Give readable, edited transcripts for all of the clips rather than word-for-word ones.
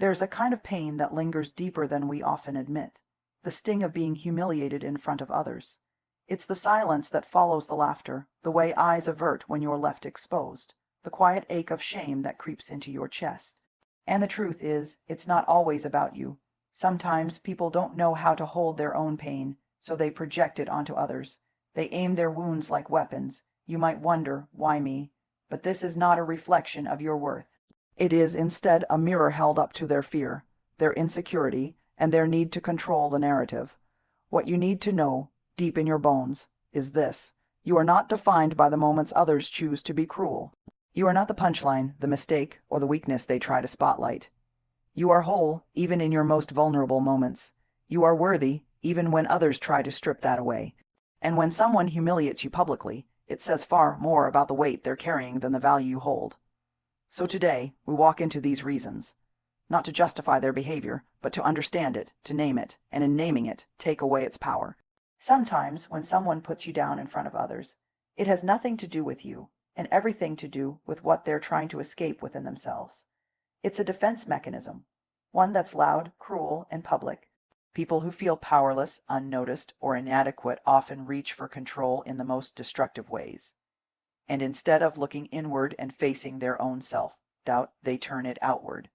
There's a kind of pain that lingers deeper than we often admit, the sting of being humiliated in front of others. It's the silence that follows the laughter, the way eyes avert when you're left exposed, the quiet ache of shame that creeps into your chest. And the truth is, it's not always about you. Sometimes people don't know how to hold their own pain, so they project it onto others. They aim their wounds like weapons. You might wonder, why me? But this is not a reflection of your worth. It is instead a mirror held up to their fear, their insecurity, and their need to control the narrative. What you need to know, deep in your bones, is this: you are not defined by the moments others choose to be cruel. You are not the punchline, the mistake, or the weakness they try to spotlight. You are whole, even in your most vulnerable moments. You are worthy, even when others try to strip that away. And when someone humiliates you publicly, it says far more about the weight they're carrying than the value you hold. So today, we walk into these reasons, not to justify their behavior, but to understand it, to name it, and in naming it, take away its power. Sometimes, when someone puts you down in front of others, it has nothing to do with you, and everything to do with what they're trying to escape within themselves. It's a defense mechanism, one that's loud, cruel, and public. People who feel powerless, unnoticed, or inadequate often reach for control in the most destructive ways. And instead of looking inward and facing their own self-doubt, they turn it outward.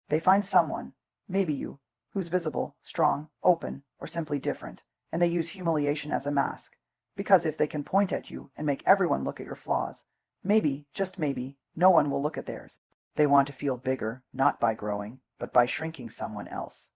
They find someone, maybe you, who's visible, strong, open, or simply different, and they use humiliation as a mask. Because if they can point at you and make everyone look at your flaws, maybe, just maybe, no one will look at theirs. They want to feel bigger, not by growing, but by shrinking someone else.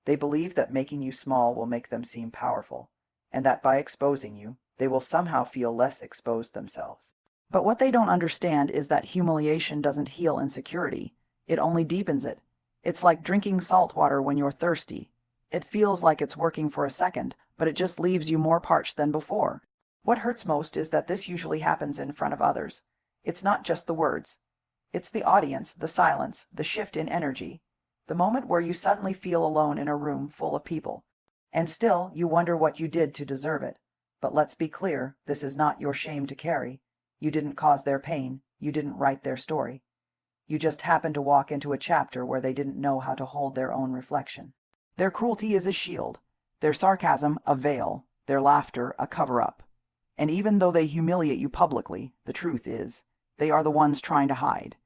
They believe that making you small will make them seem powerful, and that by exposing you, they will somehow feel less exposed themselves. But what they don't understand is that humiliation doesn't heal insecurity. It only deepens it. It's like drinking salt water when you're thirsty. It feels like it's working for a second, but it just leaves you more parched than before. What hurts most is that this usually happens in front of others. It's not just the words. It's the audience, the silence, the shift in energy. The moment where you suddenly feel alone in a room full of people. And still, you wonder what you did to deserve it. But let's be clear, this is not your shame to carry. You didn't cause their pain. You didn't write their story. You just happened to walk into a chapter where they didn't know how to hold their own reflection. Their cruelty is a shield, their sarcasm a veil, their laughter a cover-up. And even though they humiliate you publicly, the truth is, they are the ones trying to hide.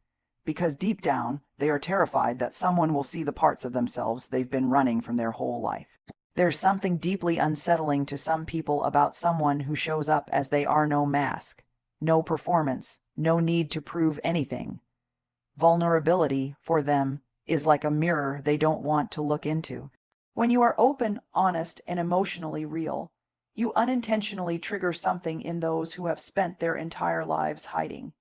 Because deep down, they are terrified that someone will see the parts of themselves they've been running from their whole life. There's something deeply unsettling to some people about someone who shows up as they are: no mask, no performance, no need to prove anything. Vulnerability, for them, is like a mirror they don't want to look into. When you are open, honest, and emotionally real, you unintentionally trigger something in those who have spent their entire lives hiding.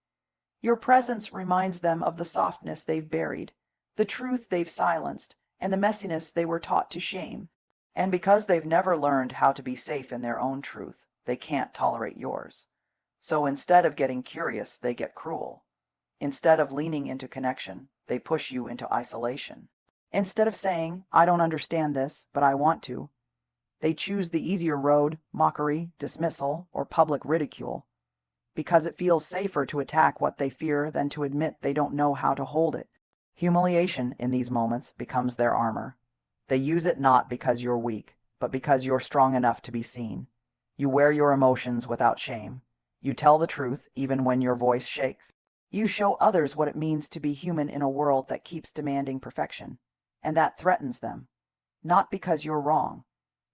Your presence reminds them of the softness they've buried, the truth they've silenced, and the messiness they were taught to shame. And because they've never learned how to be safe in their own truth, they can't tolerate yours. So instead of getting curious, they get cruel. Instead of leaning into connection, they push you into isolation. Instead of saying, "I don't understand this, but I want to," they choose the easier road: mockery, dismissal, or public ridicule. Because it feels safer to attack what they fear than to admit they don't know how to hold it. Humiliation, in these moments, becomes their armor. They use it not because you're weak, but because you're strong enough to be seen. You wear your emotions without shame. You tell the truth even when your voice shakes. You show others what it means to be human in a world that keeps demanding perfection. And that threatens them. Not because you're wrong,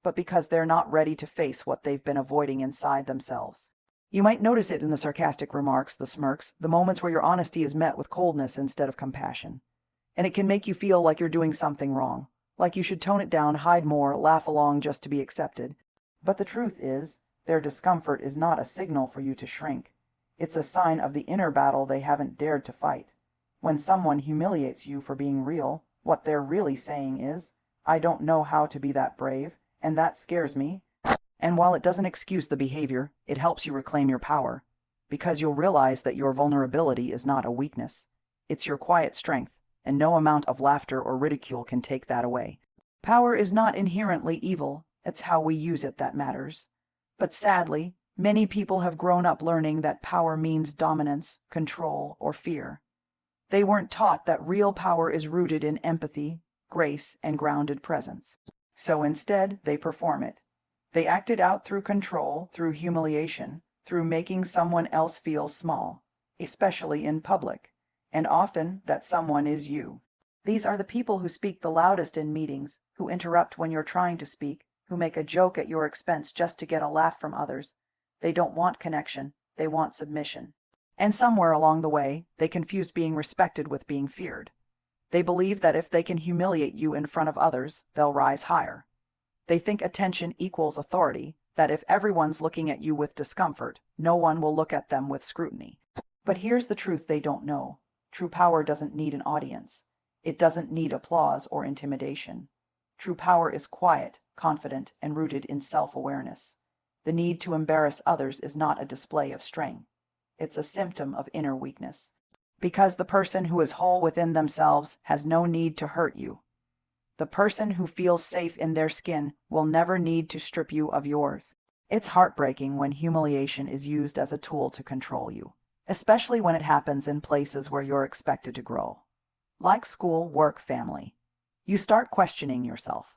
but because they're not ready to face what they've been avoiding inside themselves. You might notice it in the sarcastic remarks, the smirks, the moments where your honesty is met with coldness instead of compassion. And it can make you feel like you're doing something wrong, like you should tone it down, hide more, laugh along just to be accepted. But the truth is, their discomfort is not a signal for you to shrink. It's a sign of the inner battle they haven't dared to fight. When someone humiliates you for being real, what they're really saying is, "I don't know how to be that brave, and that scares me." And while it doesn't excuse the behavior, it helps you reclaim your power, because you'll realize that your vulnerability is not a weakness. It's your quiet strength, and no amount of laughter or ridicule can take that away. Power is not inherently evil. It's how we use it that matters. But sadly, many people have grown up learning that power means dominance, control, or fear. They weren't taught that real power is rooted in empathy, grace, and grounded presence. So instead, they perform it. They act it out through control, through humiliation, through making someone else feel small, especially in public. And often, that someone is you. These are the people who speak the loudest in meetings, who interrupt when you're trying to speak, who make a joke at your expense just to get a laugh from others. They don't want connection, they want submission. And somewhere along the way, they confused being respected with being feared. They believe that if they can humiliate you in front of others, they'll rise higher. They think attention equals authority, that if everyone's looking at you with discomfort, no one will look at them with scrutiny. But here's the truth they don't know. True power doesn't need an audience. It doesn't need applause or intimidation. True power is quiet, confident, and rooted in self-awareness. The need to embarrass others is not a display of strength. It's a symptom of inner weakness. Because the person who is whole within themselves has no need to hurt you. The person who feels safe in their skin will never need to strip you of yours. It's heartbreaking when humiliation is used as a tool to control you, especially when it happens in places where you're expected to grow. Like school, work, family. You start questioning yourself.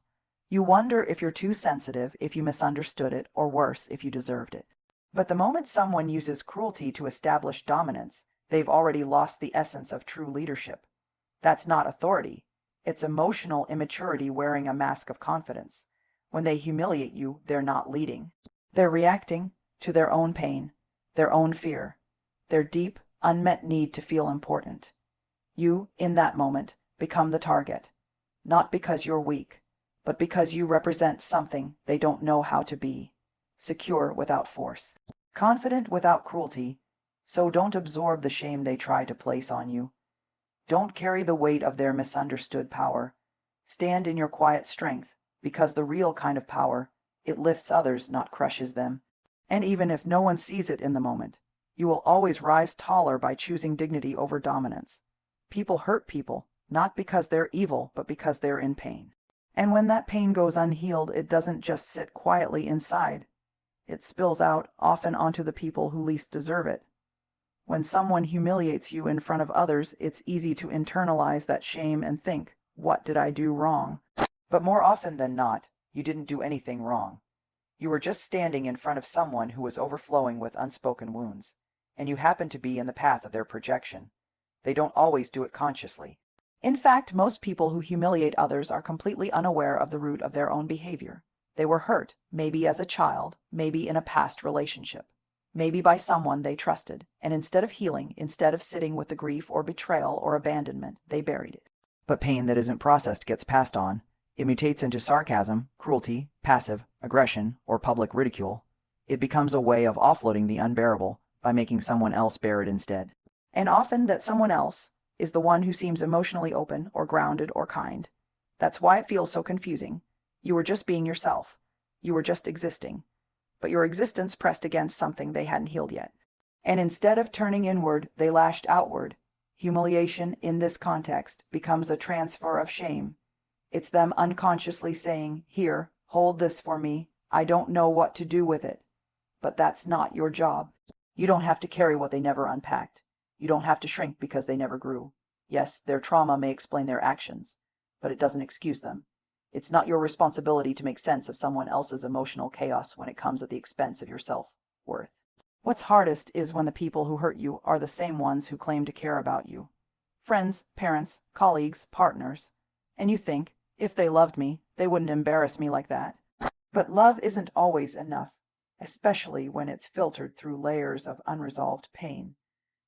You wonder if you're too sensitive, if you misunderstood it, or worse, if you deserved it. But the moment someone uses cruelty to establish dominance, they've already lost the essence of true leadership. That's not authority. It's emotional immaturity wearing a mask of confidence. When they humiliate you, they're not leading. They're reacting to their own pain, their own fear, their deep, unmet need to feel important. You, in that moment, become the target, not because you're weak, but because you represent something they don't know how to be. Secure without force, confident without cruelty. So don't absorb the shame they try to place on you. Don't carry the weight of their misunderstood power. Stand in your quiet strength, because the real kind of power, it lifts others, not crushes them. And even if no one sees it in the moment, you will always rise taller by choosing dignity over dominance. People hurt people, not because they're evil, but because they're in pain. And when that pain goes unhealed, it doesn't just sit quietly inside. It spills out, often onto the people who least deserve it. When someone humiliates you in front of others, it's easy to internalize that shame and think, what did I do wrong? But more often than not, you didn't do anything wrong. You were just standing in front of someone who was overflowing with unspoken wounds, and you happened to be in the path of their projection. They don't always do it consciously. In fact, most people who humiliate others are completely unaware of the root of their own behavior. They were hurt, maybe as a child, maybe in a past relationship, maybe by someone they trusted, and instead of healing, instead of sitting with the grief or betrayal or abandonment, they buried it. But pain that isn't processed gets passed on. It mutates into sarcasm, cruelty, passive aggression, or public ridicule. It becomes a way of offloading the unbearable by making someone else bear it instead. And often that someone else is the one who seems emotionally open or grounded or kind. That's why it feels so confusing. You were just being yourself. You were just existing. But your existence pressed against something they hadn't healed yet. And instead of turning inward, they lashed outward. Humiliation, in this context, becomes a transfer of shame. It's them unconsciously saying, here, hold this for me. I don't know what to do with it. But that's not your job. You don't have to carry what they never unpacked. You don't have to shrink because they never grew. Yes, their trauma may explain their actions, but it doesn't excuse them. It's not your responsibility to make sense of someone else's emotional chaos when it comes at the expense of your self-worth. What's hardest is when the people who hurt you are the same ones who claim to care about you. Friends, parents, colleagues, partners. And you think, if they loved me, they wouldn't embarrass me like that. But love isn't always enough, especially when it's filtered through layers of unresolved pain.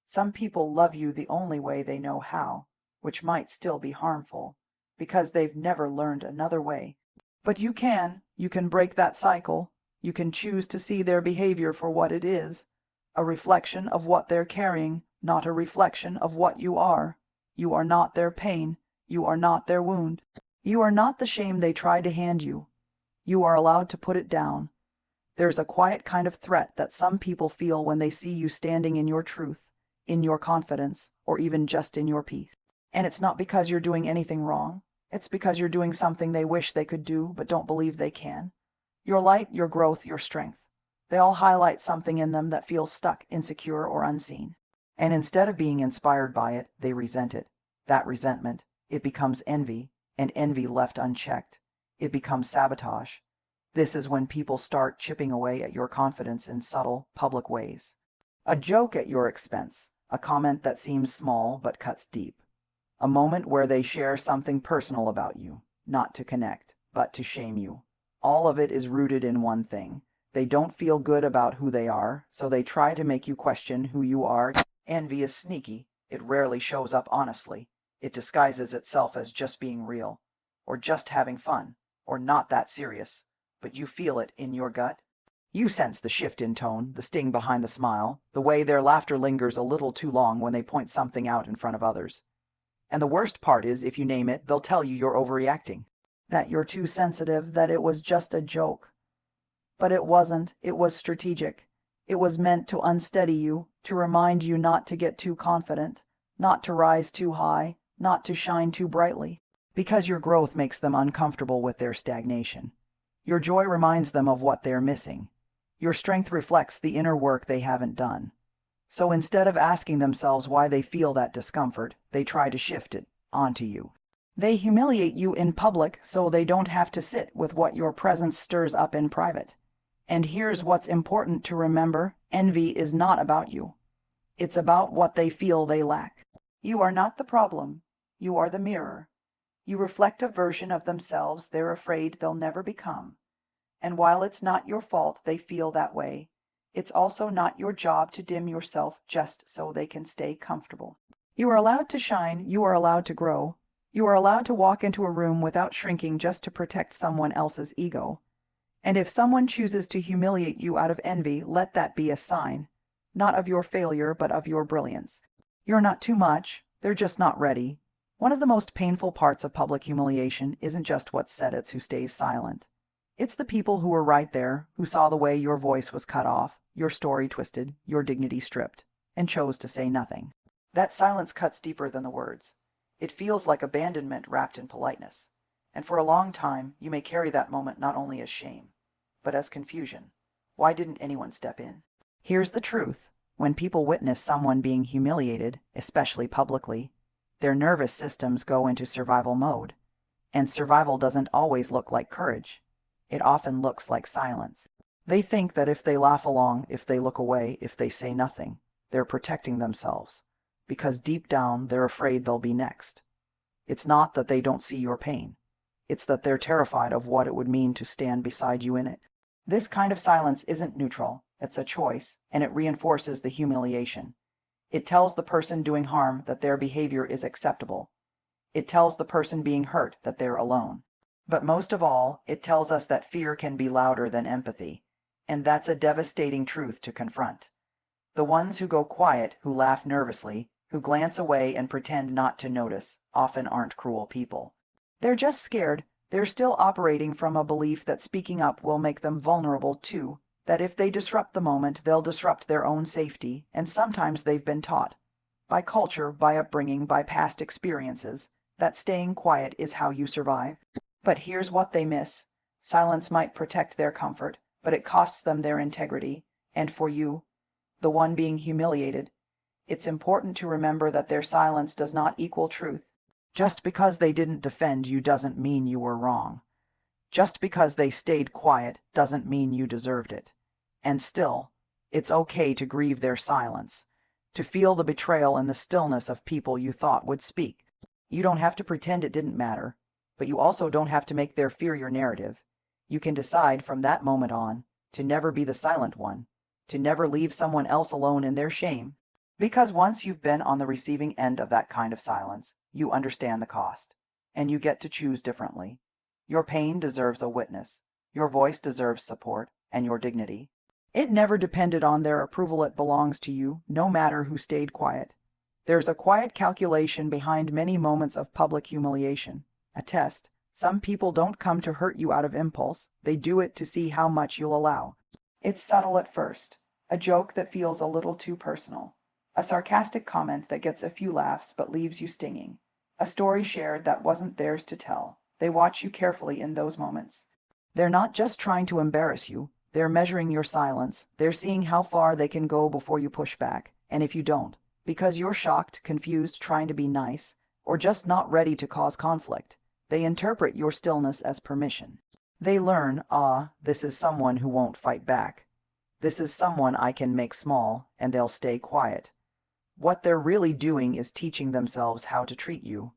Some people love you the only way they know how, which might still be harmful, because they've never learned another way. But you can break that cycle. You can choose to see their behavior for what it is, a reflection of what they're carrying, not a reflection of what you are. You are not their pain. You are not their wound. You are not the shame they tried to hand you. You are allowed to put it down. There's a quiet kind of threat that some people feel when they see you standing in your truth, in your confidence, or even just in your peace. And it's not because you're doing anything wrong. It's because you're doing something they wish they could do, but don't believe they can. Your light, your growth, your strength. They all highlight something in them that feels stuck, insecure, or unseen. And instead of being inspired by it, they resent it. That resentment, it becomes envy, and envy left unchecked, it becomes sabotage. This is when people start chipping away at your confidence in subtle, public ways. A joke at your expense, a comment that seems small but cuts deep. A moment where they share something personal about you, not to connect, but to shame you. All of it is rooted in one thing. They don't feel good about who they are, so they try to make you question who you are. Envy is sneaky. It rarely shows up honestly. It disguises itself as just being real, or just having fun, or not that serious. But you feel it in your gut. You sense the shift in tone, the sting behind the smile, the way their laughter lingers a little too long when they point something out in front of others. And the worst part is, if you name it, they'll tell you you're overreacting, that you're too sensitive, that it was just a joke. But it wasn't. It was strategic. It was meant to unsteady you, to remind you not to get too confident, not to rise too high, not to shine too brightly, because your growth makes them uncomfortable with their stagnation. Your joy reminds them of what they're missing. Your strength reflects the inner work they haven't done. So instead of asking themselves why they feel that discomfort, they try to shift it onto you. They humiliate you in public so they don't have to sit with what your presence stirs up in private. And here's what's important to remember: envy is not about you. It's about what they feel they lack. You are not the problem. You are the mirror. You reflect a version of themselves they're afraid they'll never become. And while it's not your fault they feel that way, it's also not your job to dim yourself just so they can stay comfortable. You are allowed to shine. You are allowed to grow. You are allowed to walk into a room without shrinking just to protect someone else's ego. And if someone chooses to humiliate you out of envy, let that be a sign, not of your failure, but of your brilliance. You're not too much. They're just not ready. One of the most painful parts of public humiliation isn't just what's said, it's who stays silent. It's the people who were right there, who saw the way your voice was cut off, your story twisted, your dignity stripped, and chose to say nothing. That silence cuts deeper than the words. It feels like abandonment wrapped in politeness. And for a long time, you may carry that moment not only as shame, but as confusion. Why didn't anyone step in? Here's the truth. When people witness someone being humiliated, especially publicly, their nervous systems go into survival mode. And survival doesn't always look like courage. It often looks like silence. They think that if they laugh along, if they look away, if they say nothing, they're protecting themselves. Because deep down, they're afraid they'll be next. It's not that they don't see your pain. It's that they're terrified of what it would mean to stand beside you in it. This kind of silence isn't neutral. It's a choice, and it reinforces the humiliation. It tells the person doing harm that their behavior is acceptable. It tells the person being hurt that they're alone. But most of all, it tells us that fear can be louder than empathy. And that's a devastating truth to confront. The ones who go quiet, who laugh nervously, who glance away and pretend not to notice, often aren't cruel people. They're just scared. They're still operating from a belief that speaking up will make them vulnerable too, that if they disrupt the moment, they'll disrupt their own safety, and sometimes they've been taught, by culture, by upbringing, by past experiences, that staying quiet is how you survive. But here's what they miss. Silence might protect their comfort, but it costs them their integrity. And for you, the one being humiliated, it's important to remember that their silence does not equal truth. Just because they didn't defend you doesn't mean you were wrong. Just because they stayed quiet doesn't mean you deserved it. And still, it's okay to grieve their silence, to feel the betrayal and the stillness of people you thought would speak. You don't have to pretend it didn't matter, but you also don't have to make their fear your narrative. You can decide from that moment on to never be the silent one, to never leave someone else alone in their shame. Because once you've been on the receiving end of that kind of silence, you understand the cost, and you get to choose differently. Your pain deserves a witness, your voice deserves support, and your dignity. It never depended on their approval. It belongs to you, no matter who stayed quiet. There's a quiet calculation behind many moments of public humiliation, a test. Some people don't come to hurt you out of impulse, they do it to see how much you'll allow. It's subtle at first, a joke that feels a little too personal, a sarcastic comment that gets a few laughs but leaves you stinging, a story shared that wasn't theirs to tell. They watch you carefully in those moments. They're not just trying to embarrass you, they're measuring your silence. They're seeing how far they can go before you push back, and if you don't, Because you're shocked, confused, trying to be nice, or just not ready to cause conflict, they interpret your stillness as permission. They learn, this is someone who won't fight back. This is someone I can make small, and they'll stay quiet. What they're really doing is teaching themselves how to treat you.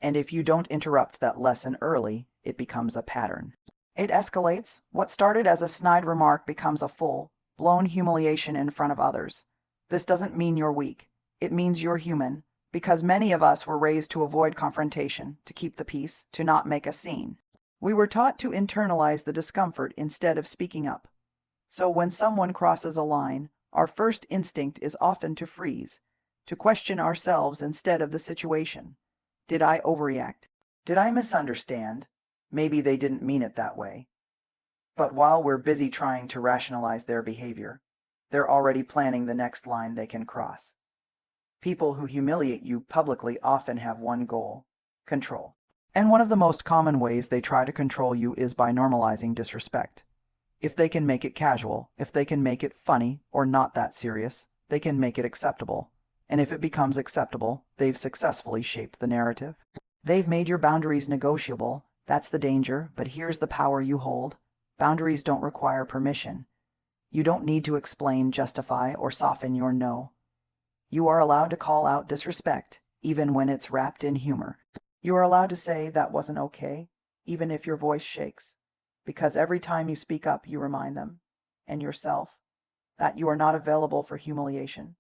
And if you don't interrupt that lesson early, it becomes a pattern. It escalates. What started as a snide remark becomes a full-blown humiliation in front of others. This doesn't mean you're weak. It means you're human, because many of us were raised to avoid confrontation, to keep the peace, to not make a scene. We were taught to internalize the discomfort instead of speaking up. So when someone crosses a line, our first instinct is often to freeze, to question ourselves instead of the situation. Did I overreact? Did I misunderstand? Maybe they didn't mean it that way. But while we're busy trying to rationalize their behavior, they're already planning the next line they can cross. People who humiliate you publicly often have one goal: control. And one of the most common ways they try to control you is by normalizing disrespect. If they can make it casual, if they can make it funny or not that serious, they can make it acceptable. And if it becomes acceptable, they've successfully shaped the narrative. They've made your boundaries negotiable. That's the danger, but here's the power you hold. Boundaries don't require permission. You don't need to explain, justify, or soften your no. You are allowed to call out disrespect, even when it's wrapped in humor. You are allowed to say that wasn't okay, even if your voice shakes, because every time you speak up, you remind them, and yourself, that you are not available for humiliation.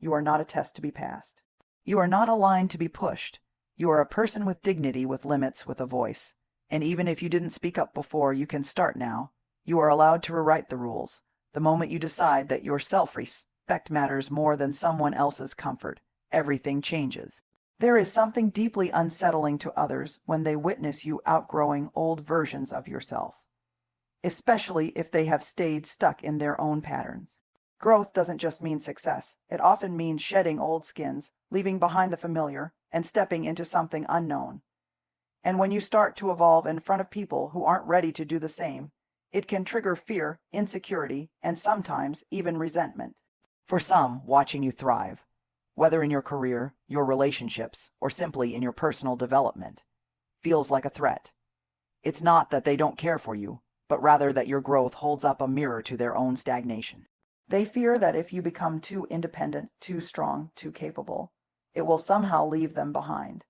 You are not a test to be passed. You are not a line to be pushed. You are a person with dignity, with limits, with a voice. And even if you didn't speak up before, you can start now. You are allowed to rewrite the rules. The moment you decide that your self-respect matters more than someone else's comfort, everything changes. There is something deeply unsettling to others when they witness you outgrowing old versions of yourself, especially if they have stayed stuck in their own patterns. Growth doesn't just mean success. It often means shedding old skins, leaving behind the familiar, and stepping into something unknown. And when you start to evolve in front of people who aren't ready to do the same, it can trigger fear, insecurity, and sometimes even resentment. For some, watching you thrive, whether in your career, your relationships, or simply in your personal development, feels like a threat. It's not that they don't care for you, but rather that your growth holds up a mirror to their own stagnation. They fear that if you become too independent, too strong, too capable, it will somehow leave them behind.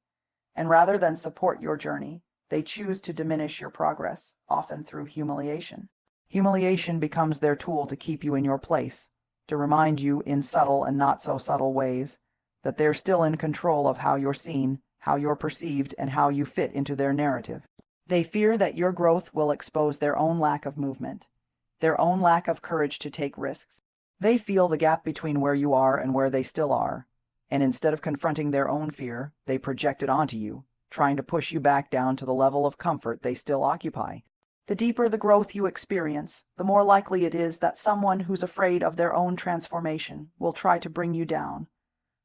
And rather than support your journey, they choose to diminish your progress, often through humiliation. Humiliation becomes their tool to keep you in your place, to remind you in subtle and not so subtle ways that they're still in control of how you're seen, how you're perceived, and how you fit into their narrative. They fear that your growth will expose their own lack of movement, their own lack of courage to take risks. They feel the gap between where you are and where they still are, and instead of confronting their own fear, they project it onto you, trying to push you back down to the level of comfort they still occupy. The deeper the growth you experience, the more likely it is that someone who's afraid of their own transformation will try to bring you down.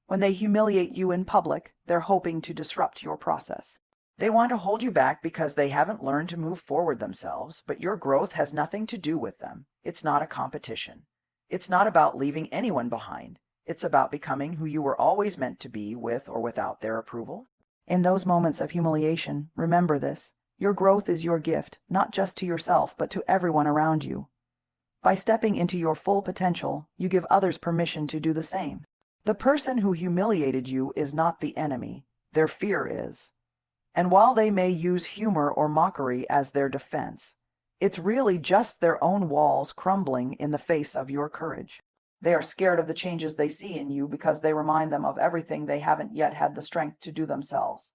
When they humiliate you in public, they're hoping to disrupt your process. They want to hold you back because they haven't learned to move forward themselves, but your growth has nothing to do with them. It's not a competition. It's not about leaving anyone behind. It's about becoming who you were always meant to be, with or without their approval. In those moments of humiliation, remember this: your growth is your gift, not just to yourself, but to everyone around you. By stepping into your full potential, you give others permission to do the same. The person who humiliated you is not the enemy. Their fear is. And while they may use humor or mockery as their defense, it's really just their own walls crumbling in the face of your courage. They are scared of the changes they see in you because they remind them of everything they haven't yet had the strength to do themselves.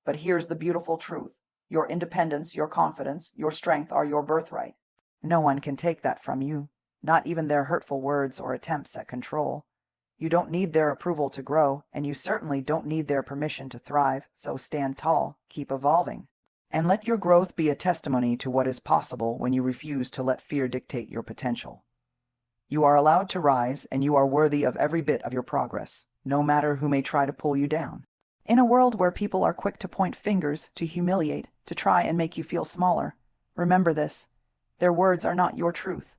But here's the beautiful truth: your independence, your confidence, your strength are your birthright. No one can take that from you, not even their hurtful words or attempts at control. You don't need their approval to grow, and you certainly don't need their permission to thrive, so stand tall, keep evolving. And let your growth be a testimony to what is possible when you refuse to let fear dictate your potential. You are allowed to rise, and you are worthy of every bit of your progress, no matter who may try to pull you down. In a world where people are quick to point fingers, to humiliate, to try and make you feel smaller, remember this: their words are not your truth.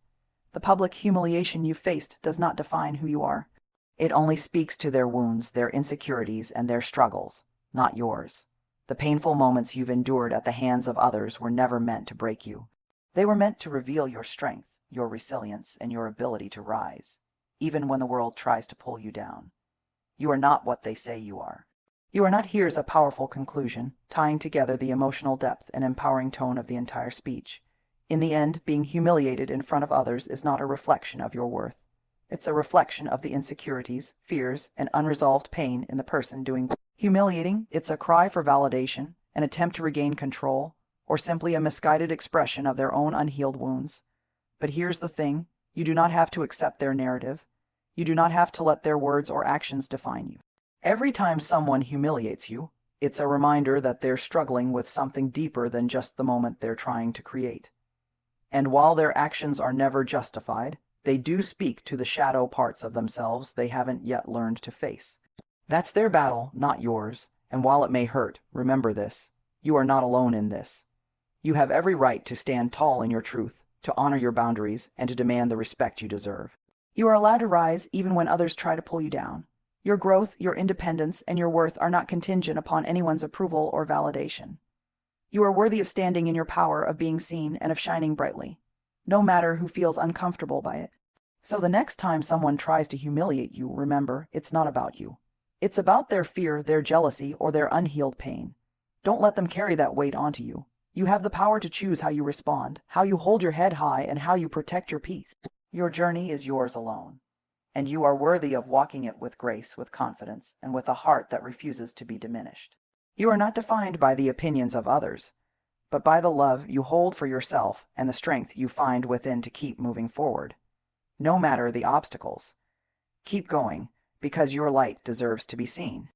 The public humiliation you faced does not define who you are. It only speaks to their wounds, their insecurities, and their struggles, not yours. The painful moments you've endured at the hands of others were never meant to break you. They were meant to reveal your strength, your resilience, and your ability to rise, even when the world tries to pull you down. You are not what they say you are. You are not. Here's a powerful conclusion, tying together the emotional depth and empowering tone of the entire speech. In the end, being humiliated in front of others is not a reflection of your worth. It's a reflection of the insecurities, fears, and unresolved pain in the person doing humiliating. It's a cry for validation, an attempt to regain control, or simply a misguided expression of their own unhealed wounds. But here's the thing, you do not have to accept their narrative. You do not have to let their words or actions define you. Every time someone humiliates you, it's a reminder that they're struggling with something deeper than just the moment they're trying to create. And while their actions are never justified, they do speak to the shadow parts of themselves they haven't yet learned to face. That's their battle, not yours, and while it may hurt, remember this: you are not alone in this. You have every right to stand tall in your truth, to honor your boundaries, and to demand the respect you deserve. You are allowed to rise even when others try to pull you down. Your growth, your independence, and your worth are not contingent upon anyone's approval or validation. You are worthy of standing in your power, of being seen, and of shining brightly, no matter who feels uncomfortable by it. So the next time someone tries to humiliate you, remember, it's not about you. It's about their fear, their jealousy, or their unhealed pain. Don't let them carry that weight onto you. You have the power to choose how you respond, how you hold your head high, and how you protect your peace. Your journey is yours alone, and you are worthy of walking it with grace, with confidence, and with a heart that refuses to be diminished. You are not defined by the opinions of others, but by the love you hold for yourself and the strength you find within to keep moving forward. No matter the obstacles, keep going, because your light deserves to be seen.